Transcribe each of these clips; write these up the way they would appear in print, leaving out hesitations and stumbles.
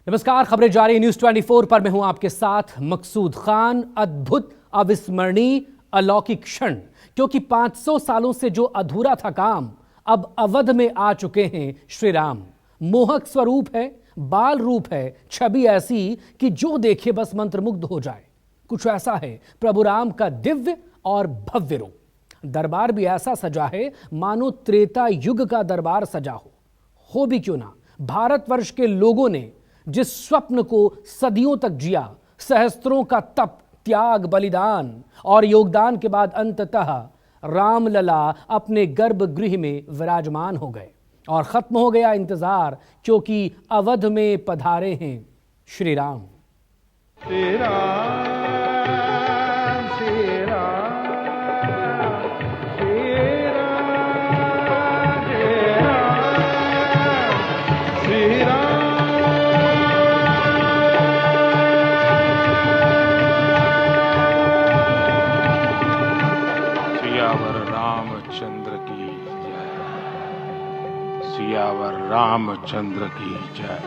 नमस्कार, खबरें जारी न्यूज 24 पर मैं हूं आपके साथ मकसूद खान। अद्भुत, अविस्मरणीय, अलौकिक क्षण, क्योंकि 500 सालों से जो अधूरा था काम, अब अवध में आ चुके हैं श्री राम। मोहक स्वरूप है, बाल रूप है, छवि ऐसी कि जो देखे बस मंत्रमुग्ध हो जाए। कुछ ऐसा है प्रभु राम का दिव्य और भव्य रूप। दरबार भी ऐसा सजा है मानो त्रेता युग का दरबार सजा हो भी क्यों ना। भारतवर्ष के लोगों ने जिस स्वप्न को सदियों तक जिया, सहस्त्रों का तप, त्याग, बलिदान और योगदान के बाद अंततः रामलला अपने गर्भगृह में विराजमान हो गए और खत्म हो गया इंतजार, क्योंकि अवध में पधारे हैं श्री राम। श्री राम, श्री राम, श्री राम, श्री राम। सियावर रामचंद्र की जय। सियावर रामचंद्र की जय।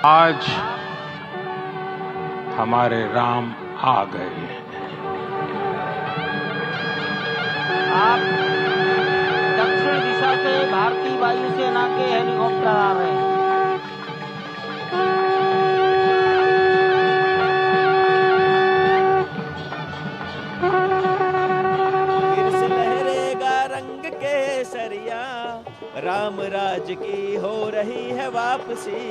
आज हमारे राम आ गए हैं। आप दक्षिण दिशा से भारतीय वायुसेना के हेलीकॉप्टर आ रहे हैं। फिर से लहरेगा रंग केसरिया, राम राज की हो रही है वापसी।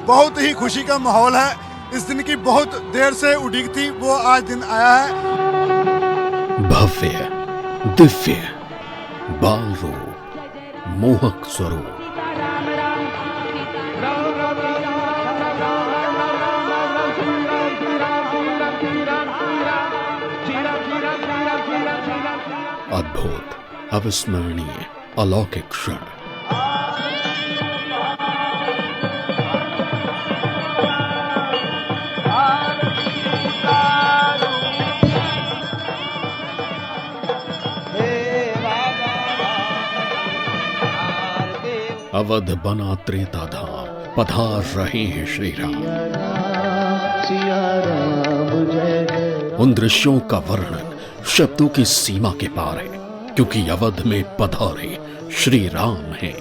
बहुत ही खुशी का माहौल है। इस दिन की बहुत देर से उड़ीक थी, वो आज दिन आया है। भव्य, दिव्य, बाल रूप, मोहक स्वरूप, अद्भुत, अविस्मरणीय, अलौकिक क्षण। अवध बना त्रेता धाम, पधार रहे हैं श्री राम। उन दृश्यों का वर्णन शब्दों की सीमा के पार है, क्योंकि अवध में पधारे श्री राम हैं।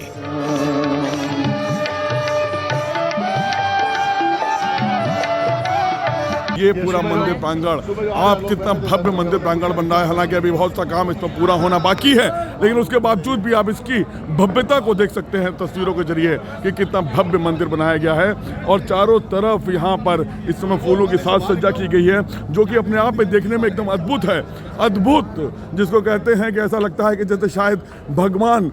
ये पूरा मंदिर प्रांगण, आप कितना भव्य मंदिर प्रांगण बन रहा है। हालांकि अभी बहुत सा काम इसमें पूरा होना बाकी है, लेकिन उसके बावजूद भी आप इसकी भव्यता को देख सकते हैं तस्वीरों के जरिए कि कितना भव्य मंदिर बनाया गया है। और चारों तरफ यहाँ पर इस समय फूलों की साज सज्जा की गई है, जो कि अपने आप में देखने में एकदम अद्भुत है। अद्भुत जिसको कहते हैं कि ऐसा लगता है कि जैसे शायद भगवान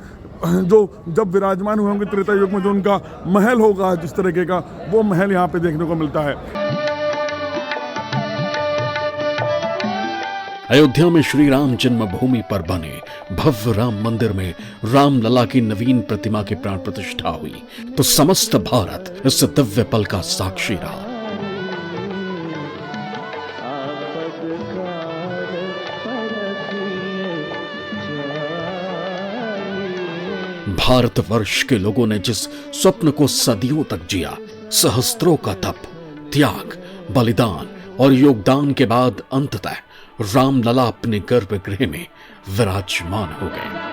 जो जब विराजमान हुए होंगे त्रेता युग में, जो उनका महल होगा जिस तरीके का, वो महल यहाँ पे देखने को मिलता है। अयोध्या में श्री राम जन्मभूमि पर बने भव्य राम मंदिर में रामलला की नवीन प्रतिमा की प्राण प्रतिष्ठा हुई, तो समस्त भारत इस दिव्य पल का साक्षी रहा। भारतवर्ष के लोगों ने जिस स्वप्न को सदियों तक जिया, सहस्त्रों का तप, त्याग, बलिदान और योगदान के बाद अंततः रामलला अपने गर्भगृह में विराजमान हो गए।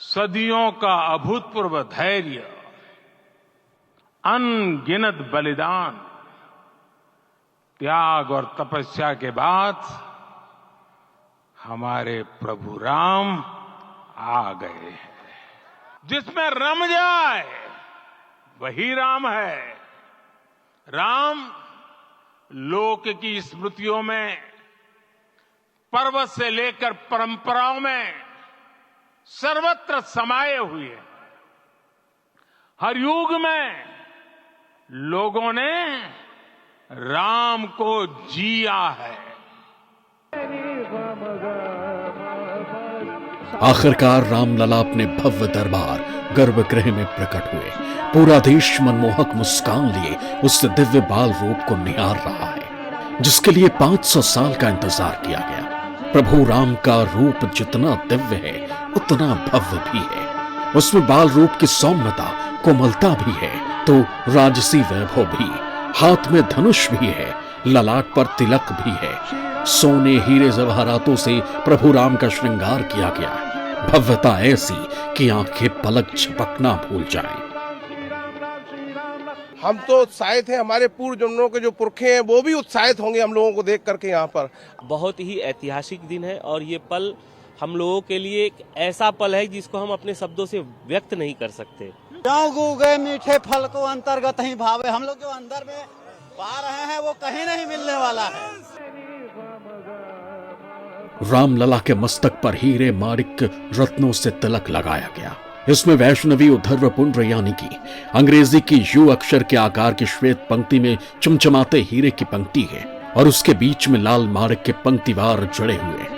सदियों का अभूतपूर्व धैर्य, अनगिनत बलिदान, त्याग और तपस्या के बाद हमारे प्रभु राम आ गए हैं। जिसमें रम जाए वही राम है। राम लोक की स्मृतियों में, पर्वत से लेकर परंपराओं में सर्वत्र समाये हुए हैं। हर युग में लोगों ने राम को जिया है। आखिरकार रामलला अपने भव्य दरबार गर्भगृह में प्रकट हुए। पूरा देश मनमोहक मुस्कान लिए उस दिव्य बाल रूप को निहार रहा है, जिसके लिए 500 साल का इंतजार किया गया। प्रभु राम का रूप जितना दिव्य है उतना भव्य भी है। उसमें बाल रूप की सौम्यता, कोमलता भी है तो राजसी वैभव भी। हाथ में धनुष भी है, ललाट पर तिलक भी है। सोने हीरे जवाहरातों से प्रभु राम का श्रृंगार किया गया है। भव्यता ऐसी कि आंखें पलक झपकना भूल जाएं। हम तो उत्साहित हैं, हमारे पूर्व जन्मों के जो पुरखे हैं वो भी उत्साहित होंगे हम लोगों को देख करके। यहाँ पर बहुत ही ऐतिहासिक दिन है और ये पल हम लोगों के लिए एक ऐसा पल है जिसको हम अपने शब्दों से व्यक्त नहीं कर सकते। गए मीठे फल को अंतर्गत ही भावे, हम लोग जो अंदर में पा रहे हैं वो कहीं नहीं मिलने वाला है। रामलला के मस्तक पर हीरे माणिक रत्नों से तिलक लगाया गया। इसमें वैष्णवी उद्धर्व पुंड्र यानी कि अंग्रेजी की यू अक्षर के आकार की श्वेत पंक्ति में चमचमाते हीरे की पंक्ति है और उसके बीच में लाल माणिक के पंक्तिवार जड़े हुए।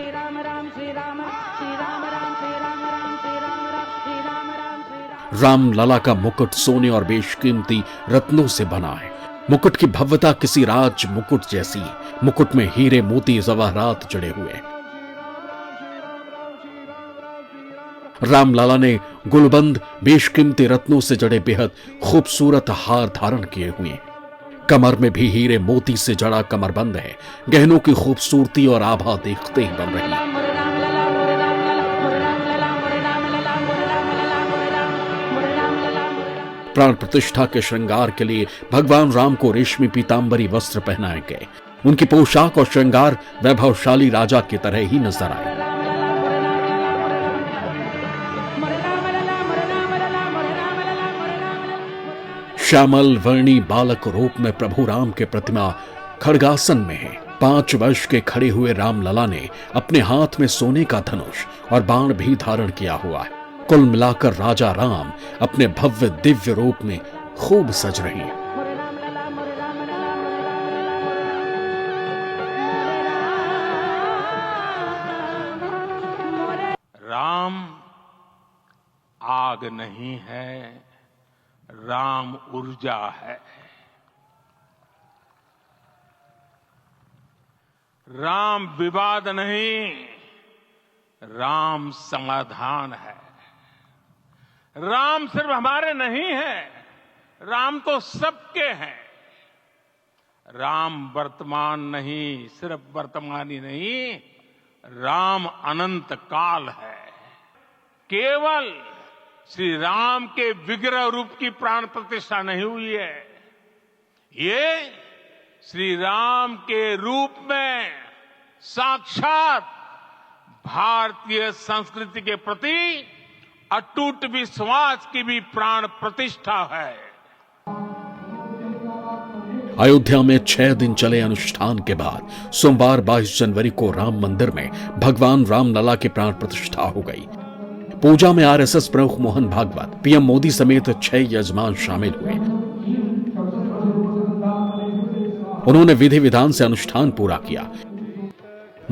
रामलला का मुकुट सोने और बेशकीमती रत्नों से बना है। मुकुट की भव्यता किसी राज मुकुट जैसी। मुकुट में हीरे मोती जवाहरात जड़े हुए। रामलला ने गुलबंद बेशकीमती रत्नों से जड़े बेहद खूबसूरत हार धारण किए हुए। कमर में भी हीरे मोती से जड़ा कमरबंद है। गहनों की खूबसूरती और आभा देखते ही बन रही है। प्राण प्रतिष्ठा के श्रृंगार के लिए भगवान राम को रेशमी पीतांबरी वस्त्र पहनाए गए। उनकी पोशाक और श्रृंगार वैभवशाली राजा की तरह ही नजर आए। श्यामल वर्णी बालक रूप में प्रभु राम के प्रतिमा खड़गासन में है। 5 वर्ष के खड़े हुए रामलला ने अपने हाथ में सोने का धनुष और बाण भी धारण किया हुआ है। कुल मिलाकर राजा राम अपने भव्य दिव्य रूप में खूब सज रहे हैं। राम आग नहीं है, राम ऊर्जा है। राम विवाद नहीं, राम समाधान है। राम सिर्फ हमारे नहीं है, राम तो सबके हैं। राम वर्तमान नहीं, सिर्फ वर्तमानी नहीं, राम अनंत काल है। केवल श्री राम के विग्रह रूप की प्राण प्रतिष्ठा नहीं हुई है, ये श्री राम के रूप में साक्षात भारतीय संस्कृति के प्रति अटूट विश्वास की भी प्राण प्रतिष्ठा है। अयोध्या में 6 दिन चले अनुष्ठान के बाद सोमवार 22 जनवरी को राम मंदिर में भगवान रामलला की प्राण प्रतिष्ठा हो गई। पूजा में आरएसएस प्रमुख मोहन भागवत, पीएम मोदी समेत 6 यजमान शामिल हुए। उन्होंने विधि विधान से अनुष्ठान पूरा किया।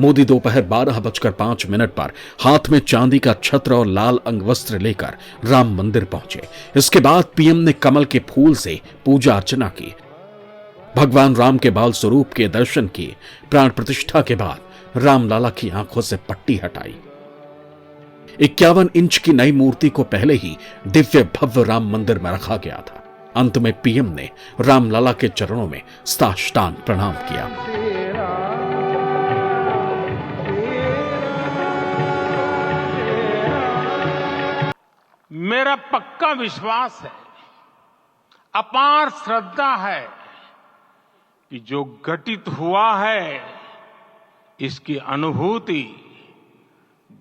मोदी दोपहर 12:05 पर हाथ में चांदी का छत्र और लाल अंगवस्त्र लेकर राम मंदिर पहुंचे। इसके बाद पीएम ने कमल के फूल से पूजा अर्चना की, भगवान राम के बाल स्वरूप के दर्शन किए। प्राण प्रतिष्ठा के बाद रामलला की आंखों से पट्टी हटाई। 51 इंच की नई मूर्ति को पहले ही दिव्य भव्य राम मंदिर में रखा गया था। अंत में पीएम ने रामलला के चरणों में साष्टांग प्रणाम किया। मेरा पक्का विश्वास है, अपार श्रद्धा है कि जो घटित हुआ है इसकी अनुभूति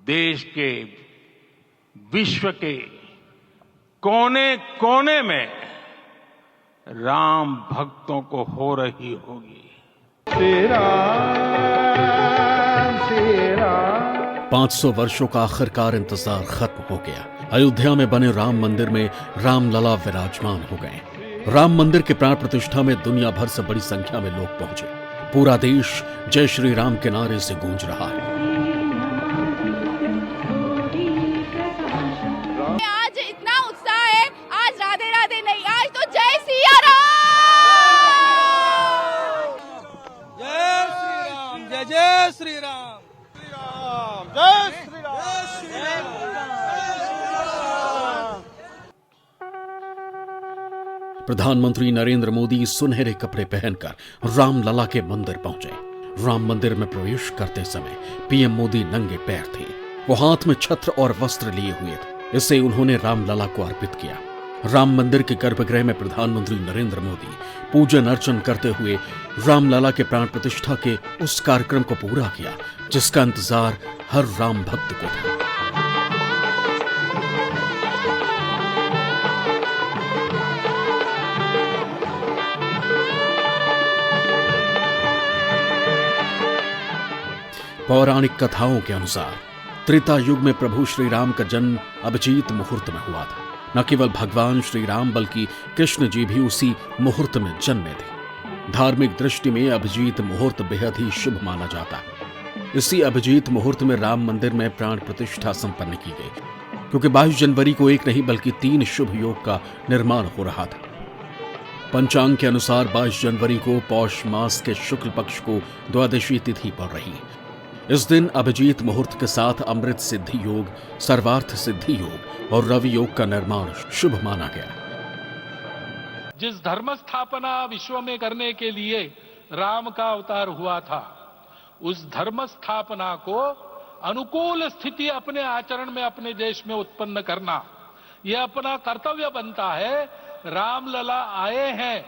देश के, विश्व के कोने कोने में राम भक्तों को हो रही होगी। श्री राम 500 वर्षों का आखिरकार इंतजार खत्म हो गया। अयोध्या में बने राम मंदिर में रामलला विराजमान हो गए। राम मंदिर के प्राण प्रतिष्ठा में दुनिया भर से बड़ी संख्या में लोग पहुंचे। पूरा देश जय श्री राम के नारे से गूंज रहा है। आज इतना उत्साह है, आज राधे राधे नहीं, आज तो जय सिया राम। जय श्री राम, जय जय श्री राम, जय श्री राम। प्रधानमंत्री नरेंद्र मोदी सुनहरे कपड़े पहनकर रामलला के मंदिर पहुंचे। राम मंदिर में प्रवेश करते समय पीएम मोदी नंगे पैर थे। वो हाथ में छत्र और वस्त्र लिए हुए थे। इसे उन्होंने रामलला को अर्पित किया। राम मंदिर के गर्भगृह में प्रधानमंत्री नरेंद्र मोदी पूजन अर्चन करते हुए रामलला के प्राण प्रतिष्ठा के उस कार्यक्रम को पूरा किया जिसका इंतजार हर राम भक्त को था। पौराणिक कथाओं के अनुसार त्रेता युग में प्रभु श्री राम का जन्म अभिजीत मुहूर्त में हुआ था। न केवल भगवान श्री राम बल्कि कृष्ण जी भी उसी मुहूर्त में जन्मे थे। धार्मिक दृष्टि में अभिजीत मुहूर्त बेहद ही शुभ माना जाता है। इसी अभिजीत मुहूर्त में राम मंदिर में प्राण प्रतिष्ठा संपन्न की गई, क्योंकि 22 जनवरी को एक नहीं बल्कि 3 शुभ योग का निर्माण हो रहा था। पंचांग के अनुसार 22 जनवरी को पौष मास के शुक्ल पक्ष को द्वादशी तिथि पड़ रही है। इस दिन अभिजीत मुहूर्त के साथ अमृत सिद्धि योग, सर्वार्थ सिद्धि योग और रवि योग का निर्माण शुभ माना गया। जिस धर्म स्थापना विश्व में करने के लिए राम का अवतार हुआ था, उस धर्म स्थापना को अनुकूल स्थिति अपने आचरण में अपने देश में उत्पन्न करना, यह अपना कर्तव्य बनता है। रामलला आए हैं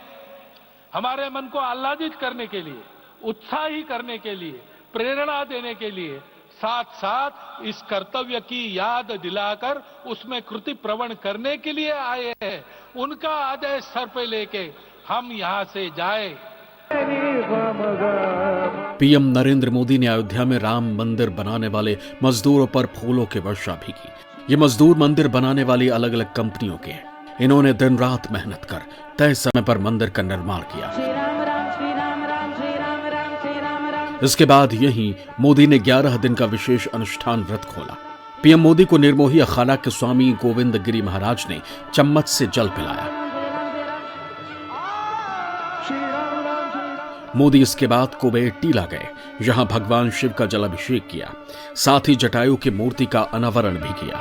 हमारे मन को आह्लादित करने के लिए, उत्साही करने के लिए, प्रेरणा देने के लिए, साथ साथ इस कर्तव्य की याद दिलाकर उसमें कृति प्रवण करने के लिए आए हैं। उनका आदेश सर पे लेके हम यहां से जाए। पीएम नरेंद्र मोदी ने अयोध्या में राम मंदिर बनाने वाले मजदूरों पर फूलों की वर्षा भी की। ये मजदूर मंदिर बनाने वाली अलग अलग कंपनियों के हैं। इन्होंने दिन रात मेहनत कर तय समय पर मंदिर का निर्माण किया। इसके बाद यहीं मोदी ने 11 दिन का विशेष अनुष्ठान व्रत खोला। पीएम मोदी को निर्मोही अखाड़ा के स्वामी गोविंद गिरी महाराज ने चम्मच से जल पिलाया। मोदी इसके बाद कुबेर टीला गए, जहां भगवान शिव का जलाभिषेक किया। साथ ही जटायु की मूर्ति का अनावरण भी किया।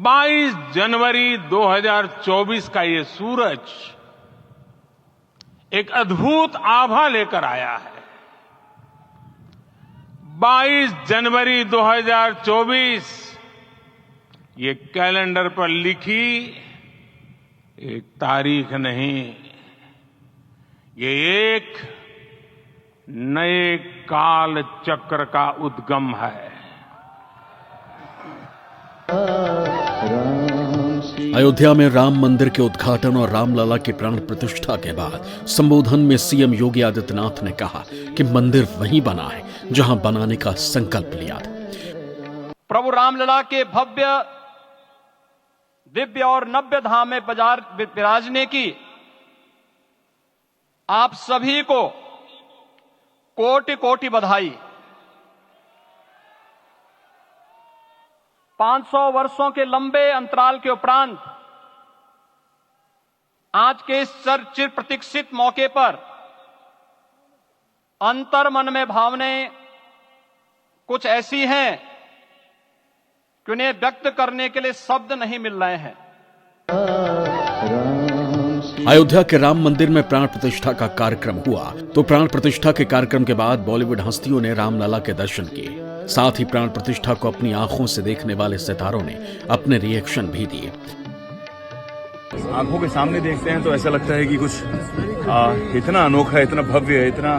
22 जनवरी 2024 का ये सूरज एक अद्भुत आभा लेकर आया है। 22 जनवरी 2024 ये कैलेंडर पर लिखी एक तारीख नहीं, ये एक नए काल चक्र का उद्गम है। अयोध्या में राम मंदिर के उद्घाटन और रामलला की प्राण प्रतिष्ठा के बाद संबोधन में सीएम योगी आदित्यनाथ ने कहा कि मंदिर वहीं बना है जहां बनाने का संकल्प लिया था। प्रभु रामलला के भव्य दिव्य और नव्य धाम में विराजने की आप सभी को कोटि कोटि बधाई। 500 वर्षों के लंबे अंतराल के उपरांत आज के इस चिर प्रतीक्षित मौके पर अंतर मन में भावनाएं कुछ ऐसी हैं कि उन्हें व्यक्त करने के लिए शब्द नहीं मिल रहे हैं। अयोध्या के राम मंदिर में प्राण प्रतिष्ठा का कार्यक्रम हुआ तो प्राण प्रतिष्ठा के कार्यक्रम के बाद बॉलीवुड हस्तियों ने रामलला के दर्शन किए। साथ ही प्राण प्रतिष्ठा को अपनी आंखों से देखने वाले सितारों ने अपने रिएक्शन भी दिए। आंखों के सामने देखते हैं तो ऐसा लगता है कि कुछ इतना अनोखा, इतना भव्य है, इतना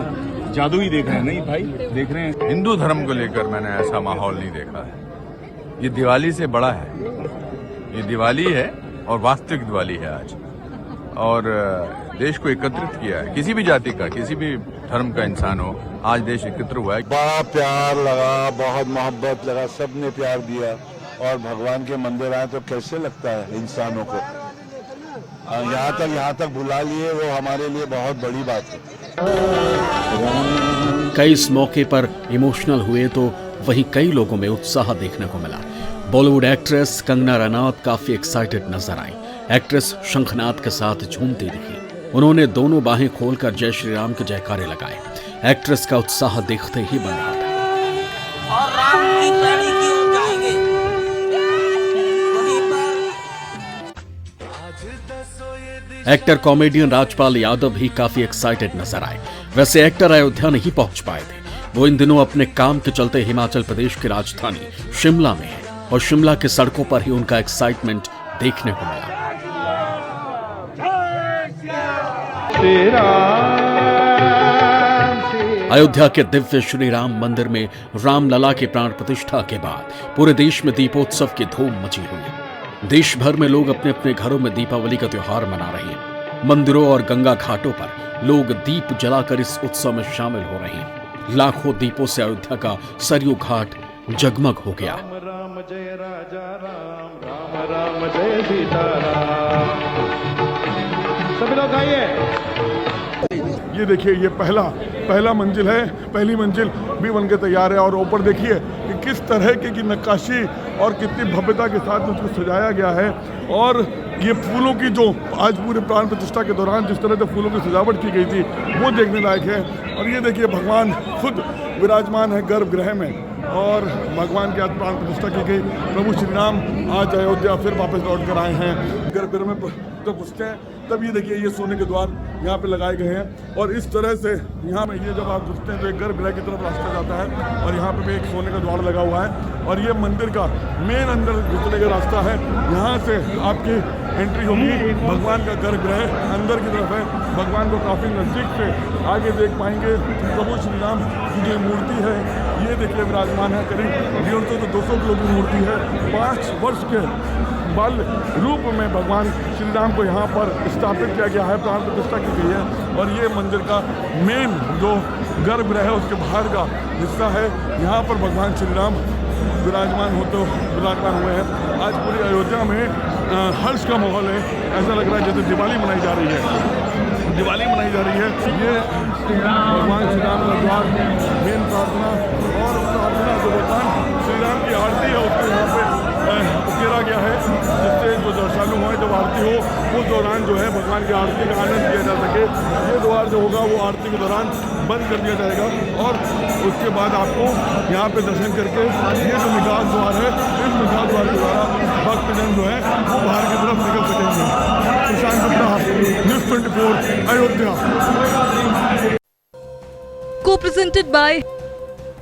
जादुई देख रहे हैं। नहीं भाई, देख रहे हैं। हिंदू धर्म को लेकर मैंने ऐसा माहौल नहीं देखा है। ये दिवाली से बड़ा है। ये दिवाली है और वास्तविक दिवाली है आज, और देश को एकत्रित किया है। किसी भी जाति का, किसी भी धर्म का इंसान हो, आज देश एकत्र हुआ है। बड़ा प्यार लगा, बहुत मोहब्बत लगा, सबने प्यार दिया और भगवान के मंदिर आए तो कैसे लगता है इंसानों को, यहाँ तक बुला लिए, वो हमारे लिए बहुत बड़ी बात है। कई इस मौके पर इमोशनल हुए तो वहीं कई लोगों में उत्साह देखने को मिला। बॉलीवुड एक्ट्रेस कंगना रनौत काफी एक्साइटेड नजर आई। एक्ट्रेस शंखनाद के साथ झूमती दिखी। उन्होंने दोनों बाहें खोलकर जय श्री राम के जयकारे लगाए। एक्ट्रेस का उत्साह देखते ही बन रहा था। और राम की पैड़ी की ओर जाएंगे। एक्टर कॉमेडियन राजपाल यादव भी काफी एक्साइटेड नजर आए। वैसे एक्टर अयोध्या नहीं पहुंच पाए थे। वो इन दिनों अपने काम के चलते हिमाचल प्रदेश की राजधानी शिमला में है और शिमला के सड़कों पर ही उनका एक्साइटमेंट देखने को मिला। अयोध्या के दिव्य श्री राम मंदिर में रामलला की प्राण प्रतिष्ठा के बाद पूरे देश में दीपोत्सव की धूम मची हुई है। देश भर में लोग अपने अपने घरों में दीपावली का त्योहार मना रहे हैं। मंदिरों और गंगा घाटों पर लोग दीप जलाकर इस उत्सव में शामिल हो रहे हैं। लाखों दीपों से अयोध्या का सरयू घाट जगमग हो गया। राम जय राजा राम, राम राम जय सीताराम। सभी लोग आइए। ये देखिए, ये पहला मंजिल है, पहली मंजिल भी बनके तैयार है और ऊपर देखिए कि किस तरह की नक्काशी और कितनी भव्यता के साथ उसको सजाया गया है। और ये फूलों की जो आज पूरे प्राण प्रतिष्ठा के दौरान जिस तरह से फूलों की सजावट की गई थी वो देखने लायक है। और ये देखिए भगवान खुद विराजमान है गर्भगृह में और भगवान की आज प्राण प्रतिष्ठा की गई। प्रभु श्री राम आज अयोध्या फिर वापस लौट कर आए हैं। गर्भगृह में जब घुसते हैं तब ये देखिए ये सोने के द्वार यहाँ पे लगाए गए हैं और इस तरह से यहाँ में ये जब आप घुसते हैं तो एक गर्भगृह की तरफ रास्ता जाता है और यहाँ पे भी एक सोने का द्वार लगा हुआ है और ये मंदिर का मेन अंदर घुसने का रास्ता है। यहाँ से आपकी एंट्री होगी, भगवान का गर्भगृह अंदर की तरफ है। भगवान को काफ़ी नज़दीक से आगे देख पाएंगे। प्रभु श्री राम की जो मूर्ति है ये देखिए विराजमान है, करीब 150 से 200 किलो की मूर्ति है। 5 वर्ष के बाल रूप में भगवान श्री राम को यहाँ पर स्थापित किया गया है, प्राण प्रतिष्ठा की गई है। और ये मंदिर का मेन जो गर्भगृह है उसके बाहर का हिस्सा है। यहाँ पर भगवान श्री राम विराजमान हुए हैं। आज पूरी अयोध्या में हर्ष का माहौल है। ऐसा लग रहा है जैसे दिवाली मनाई जा रही है। दिवाली मनाई जा रही है। ये भगवान श्री राम का द्वार, मेन प्रार्थना और प्रार्थना जो भगवान श्री राम की आरती है उसको यहाँ पे उकेरा गया है, जिससे जो दर्शनालु हुए जब आरती हो उस दौरान जो है भगवान की आरती का आनंद लिया जा सके। ये द्वार जो होगा वो आरती के दौरान बंद कर दिया जाएगा और उसके बाद आपको यहाँ पे दर्शन करके ये जो निकास द्वार है इस निकास द्वार के द्वारा भक्तजन जो है वो बाहर की तरफ निकल सकेंगे। प्रशांत Gupta, News 24, Ayodhya. Co-presented by